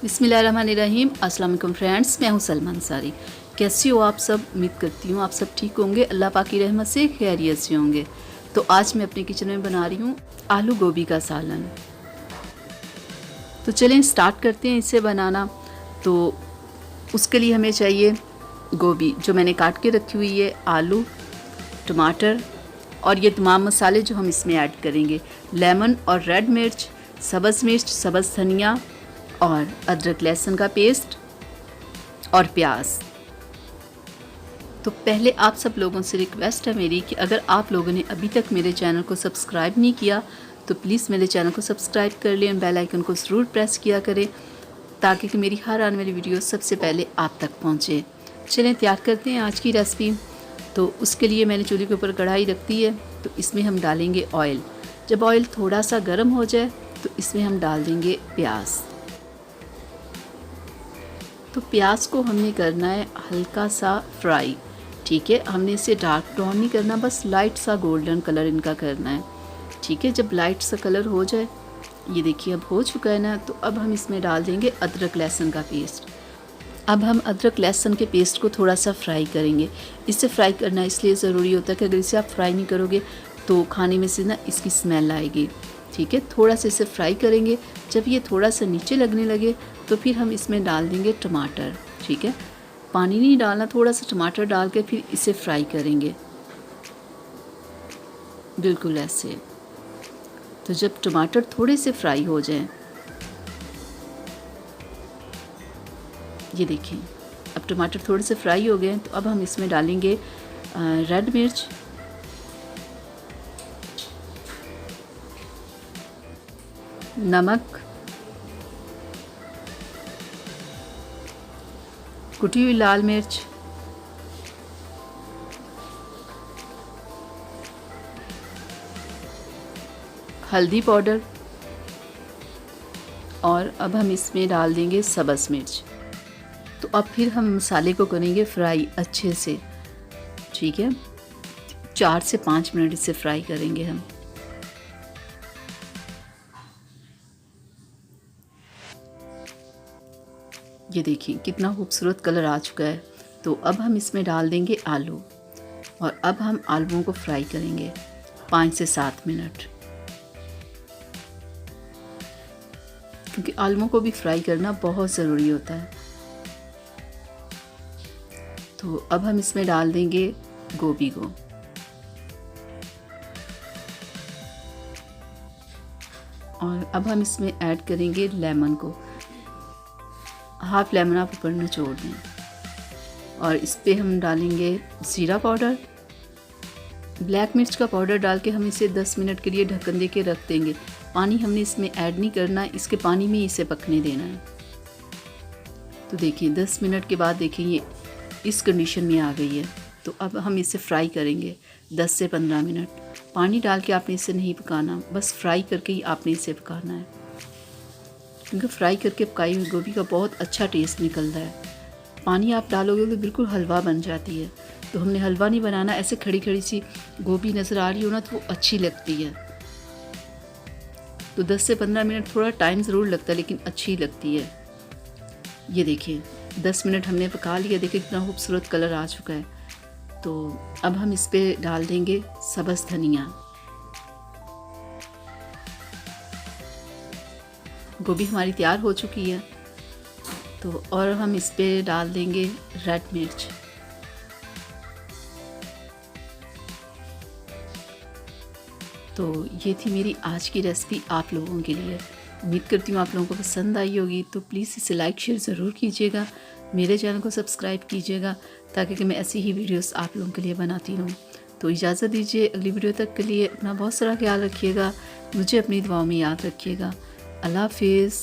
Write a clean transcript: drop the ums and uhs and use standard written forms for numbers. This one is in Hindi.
बिस्मिल्लाहिर्रहमानिर्रहीम। अस्सलाम वालेकुम फ्रेंड्स, मैं हूं सलमा अंसारी। कैसी हो आप सब? उम्मीद करती हूँ आप सब ठीक होंगे, अल्लाह पाक की रहमत से खैरियत से होंगे। तो आज मैं अपने किचन में बना रही हूँ आलू गोभी का सालन। तो चलें स्टार्ट करते हैं इसे बनाना। तो उसके लिए हमें चाहिए गोभी जो मैंने काट के रखी हुई है, आलू, टमाटर और ये तमाम मसाले जो हम इसमें ऐड करेंगे, लेमन और रेड मिर्च, सब्ज़ मिर्च, सब्ज़ धनिया और अदरक लहसुन का पेस्ट और प्याज। तो पहले आप सब लोगों से रिक्वेस्ट है मेरी कि अगर आप लोगों ने अभी तक मेरे चैनल को सब्सक्राइब नहीं किया तो प्लीज़ मेरे चैनल को सब्सक्राइब कर लें, बेल आइकन को ज़रूर प्रेस किया करें ताकि कि मेरी हर आने वाली वीडियो सबसे पहले आप तक पहुँचे। चलें तैयार करते हैं आज की रेसिपी। तो उसके लिए मैंने चूल्हे के ऊपर कढ़ाई रख दी है। तो इसमें हम डालेंगे ऑयल। जब ऑयल थोड़ा सा गर्म हो जाए तो इसमें हम डाल देंगे प्याज। तो प्याज को हमने करना है हल्का सा फ्राई, ठीक है। हमने इसे डार्क ब्राउन नहीं करना, बस लाइट सा गोल्डन कलर इनका करना है, ठीक है। जब लाइट सा कलर हो जाए, ये देखिए अब हो चुका है ना, तो अब हम इसमें डाल देंगे अदरक लहसुन का पेस्ट। अब हम अदरक लहसुन के पेस्ट को थोड़ा सा फ्राई करेंगे। इसे फ्राई करना इसलिए ज़रूरी होता है कि अगर इसे आप फ्राई नहीं करोगे तो खाने में से ना इसकी स्मेल आएगी, ठीक है। थोड़ा सा इसे फ्राई करेंगे। जब ये थोड़ा सा नीचे लगने लगे तो फिर हम इसमें डाल देंगे टमाटर, ठीक है। पानी नहीं डालना, थोड़ा सा टमाटर डाल के फिर इसे फ्राई करेंगे, बिल्कुल ऐसे। तो जब टमाटर थोड़े से फ्राई हो जाएं, ये देखिए अब टमाटर थोड़े से फ्राई हो गए। तो अब हम इसमें डालेंगे रेड मिर्च, नमक, कुटी हुई लाल मिर्च, हल्दी पाउडर और अब हम इसमें डाल देंगे सब्ज़ मिर्च। तो अब फिर हम मसाले को करेंगे फ्राई अच्छे से, ठीक है। 4 से 5 मिनट इसे फ्राई करेंगे हम। ये देखिए कितना खूबसूरत कलर आ चुका है। तो अब हम इसमें डाल देंगे आलू और अब हम आलूओं को फ्राई करेंगे 5 से 7 मिनट, क्योंकि आलूओं को भी फ्राई करना बहुत ज़रूरी होता है। तो अब हम इसमें डाल देंगे गोभी को और अब हम इसमें ऐड करेंगे लेमन को। हाफ लेमन आप ऊपर निचोड़ दें और इस पे हम डालेंगे ज़ीरा पाउडर, ब्लैक मिर्च का पाउडर डाल के हम इसे 10 मिनट के लिए ढक्कन दे के रख देंगे। पानी हमने इसमें ऐड नहीं करना, इसके पानी में इसे पकने देना है। तो देखिए 10 मिनट के बाद देखिए ये इस कंडीशन में आ गई है। तो अब हम इसे फ्राई करेंगे 10 से 15 मिनट। पानी डाल के आपने इसे नहीं पकाना, बस फ्राई करके ही आपने इसे पकाना है, क्योंकि फ्राई करके पकाई हुई गोभी का बहुत अच्छा टेस्ट निकलता है। पानी आप डालोगे तो बिल्कुल हलवा बन जाती है। तो हमने हलवा नहीं बनाना, ऐसे खड़ी खड़ी सी गोभी नज़र आ रही हो ना तो वो अच्छी लगती है। तो 10 से 15 मिनट थोड़ा टाइम ज़रूर लगता है लेकिन अच्छी लगती है। ये देखिए 10 मिनट हमने पका लिया, देखिए कितना खूबसूरत कलर आ चुका है। तो अब हम इस पर डाल देंगे सब्ज़ धनिया। गोभी हमारी तैयार हो चुकी है। तो और हम इस पे डाल देंगे रेड मिर्च। तो ये थी मेरी आज की रेसिपी आप लोगों के लिए। उम्मीद करती हूँ आप लोगों को पसंद आई होगी। तो प्लीज़ इसे लाइक शेयर ज़रूर कीजिएगा, मेरे चैनल को सब्सक्राइब कीजिएगा ताकि कि मैं ऐसी ही वीडियोस आप लोगों के लिए बनाती रहूँ। तो इजाज़त दीजिए, अगली वीडियो तक के लिए अपना बहुत सारा ख्याल रखिएगा, मुझे अपनी दुआओं में याद रखिएगा। अल्लाह हाफिज़।